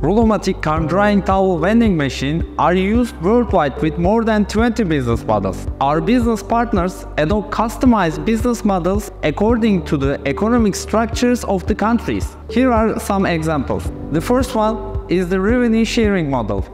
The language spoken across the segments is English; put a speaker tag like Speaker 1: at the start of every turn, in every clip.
Speaker 1: Rulomatik car drying towel vending machine are used worldwide with more than 20 business models. Our business partners adopt customized business models according to the economic structures of the countries. Here are some examples. The first one is the revenue sharing model.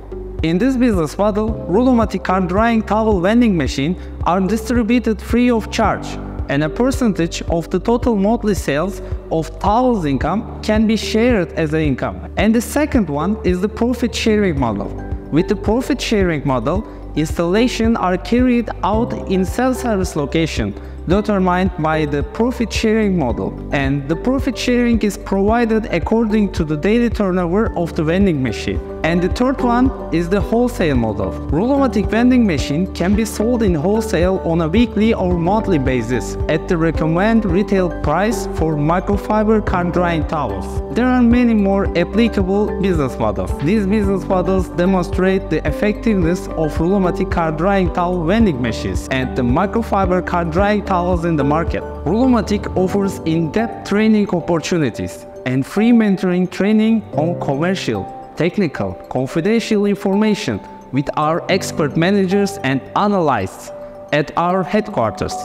Speaker 1: In this business model, Rulomatik car drying towel vending machine are distributed free of charge, and a percentage of the total monthly sales of towels income can be shared as an income. And the second one is the profit sharing model. With the profit sharing model, installations are carried out in self-service location determined by the profit sharing model, and the profit sharing is provided according to the daily turnover of the vending machine. And the third one is the wholesale model. Rulomatik vending machine can be sold in wholesale on a weekly or monthly basis at the recommended retail price for microfiber car drying towels. There are many more applicable business models. These business models demonstrate the effectiveness of Rulomatik car drying towel vending machines and the microfiber car drying towels in the market. Rulomatik offers in-depth training opportunities and free mentoring training on commercial, technical, confidential information with our expert managers and analysts at our headquarters.